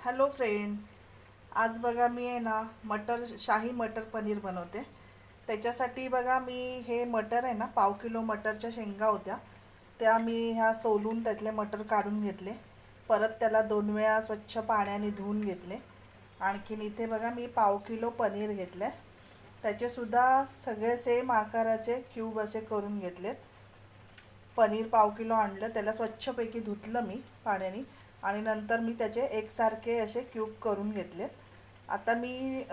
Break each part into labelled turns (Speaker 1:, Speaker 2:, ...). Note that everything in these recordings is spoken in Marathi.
Speaker 1: Hello friend. आज बघा मी आहे ना शाही मटर पनीर बनवते. त्याच्यासाठी बघा मी हे मटर आहे ना, पाव किलो मटरच्या शेंगा होत्या त्या मी ह्या सोलून त्यातले मटर काढून घेतले. परत त्याला 2 वेळा स्वच्छ पाण्याने धुवून घेतले. आणखीन इथे बघा मी पाव किलो पनीर घेतले. त्याचे सुद्धा सगळे सेम आकाराचे क्यूब असे करून घेतलेत. पनीर पाव किलो आणलं, त्याला स्वच्छपैकी धुतलं मी पाण्याने आणि नंतर मी त्याचे एकसारखे असे क्यूब करून घेतले. आता मी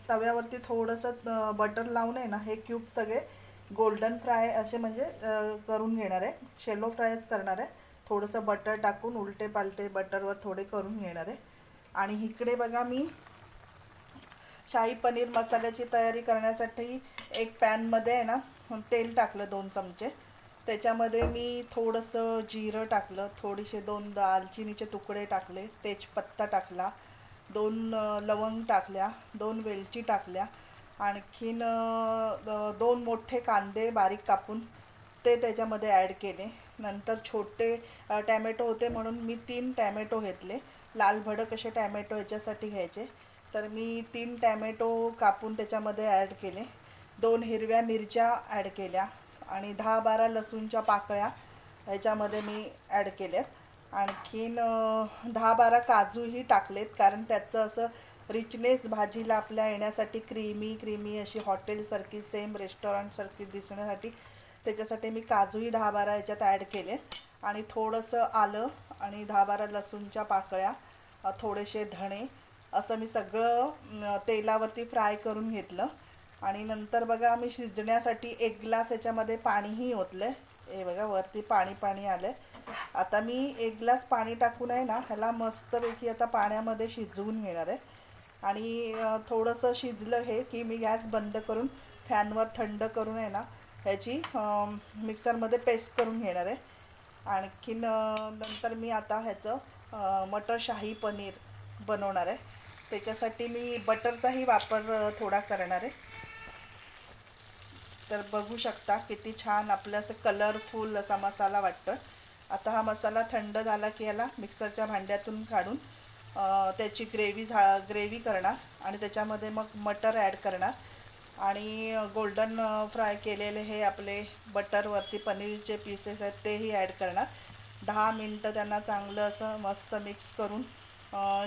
Speaker 1: तव्यावरती थोडंसं बटर लावून आहे ना, हे क्यूब सगळे गोल्डन फ्राय असे म्हणजे करून घेणार आहे. शेलो फ्रायच करणार आहे. थोडंसं बटर टाकून उलटे पालटे बटरवर थोडे करून घेणार आहे. आणि इकडे बघा मी शाही पनीर मसाल्याची तयारी करण्यासाठी एक पॅनमध्ये आहे ना, तेल टाकलं 2 चमचे. त्याच्यामध्ये मी थोडंसं जिरं टाकलं, थोडेसे 2 दालचिनीचे तुकडे टाकले, तेजपत्ता टाकला, 2 लवंग टाकल्या, 2 वेलची टाकल्या. आणखीन 2 मोठे कांदे बारीक कापून ते त्याच्यामध्ये ॲड केले. नंतर छोटे टॅमॅटो होते म्हणून मी 3 टॅमॅटो घेतले. लाल भडक असे टॅमॅटो याच्यासाठी घ्यायचे. तर मी 3 टॅमॅटो कापून त्याच्यामध्ये ॲड केले. 2 हिरव्या मिरच्या ॲड केल्या आणि 10-12 लसूणच्या पाकळ्या ह्याच्यामध्ये मी ॲड केल्यात. आणखीन 10-12 काजूही टाकलेत, कारण त्याचं असं रिचनेस भाजीला आपल्या येण्यासाठी क्रीमी क्रीमी अशी हॉटेलसारखी सेम रेस्टॉरंटसारखी दिसण्यासाठी त्याच्यासाठी मी काजूही 10-12 याच्यात ॲड केले. आणि थोडंसं आलं आणि 10-12 लसूणच्या पाकळ्या, थोडेसे धणे असं मी सगळं तेलावरती फ्राय करून घेतलं. आणि नंतर बघा आम्ही शिजण्यासाठी 1 ग्लास याच्यामध्ये पाणीही ओतलं. हे बघा वरती पाणी पाणी आलं. आता मी 1 ग्लास पाणी टाकून आहे ना, ह्याला मस्तपैकी आता पाण्यामध्ये शिजवून घेणार आहे. आणि थोडंसं शिजलं हे की मी गॅस बंद करून फॅनवर थंड करून आहे ना, ह्याची मिक्सरमध्ये पेस्ट करून घेणार आहे. आणखीन नंतर मी आता ह्याचं मटर शाही पनीर बनवणार आहे. त्याच्यासाठी मी बटरचाही वापर थोडा करणार आहे. तर बघू शकता किती छान आपलं असं कलरफुल असा मसाला वाटतं. आता हा मसाला थंड झाला की याला मिक्सरच्या भांड्यातून काढून त्याची ग्रेव्ही करणार आणि त्याच्यामध्ये मग मटर ॲड करणार आणि गोल्डन फ्राय केलेले हे आपले बटरवरती पनीरचे पीसेस आहेत तेही ॲड करणार. 10 मिनटं त्यांना चांगलं असं मस्त मिक्स करून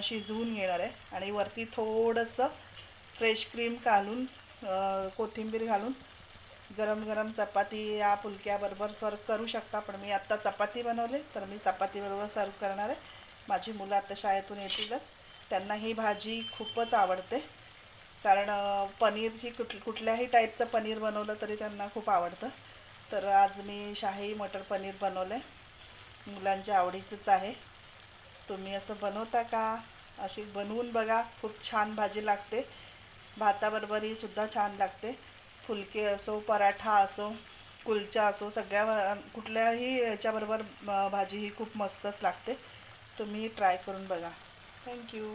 Speaker 1: शिजवून घेणार आहे. आणि वरती थोडंसं फ्रेश क्रीम घालून कोथिंबीर घालून गरम गरम चपाती या फुलक्याबरोबर सर्व करू शकता. पण मी आत्ता चपाती बनवले तर मी चपातीबरोबर सर्व करणार आहे. माझी मुलं आता शाळेतून येतीलच, त्यांना ही भाजी खूपच आवडते. कारण पनीरची कुठल्याही टाईपचं पनीर बनवलं तरी त्यांना खूप आवडतं. तर आज मी शाही मटर पनीर बनवलं आहे. मुलांच्या आवडीचंच आहे. तुम्ही असं बनवता का? अशी बनवून बघा, खूप छान भाजी लागते. भाताबरोबरही सुद्धा छान लागते. फुलके असो, पराठा असो, कुलचा असो, सगळ्या कुठल्याही याच्याबरोबर भाजी ही खूप मस्तच लागते. तुम्ही ट्राय करून बघा. थँक्यू.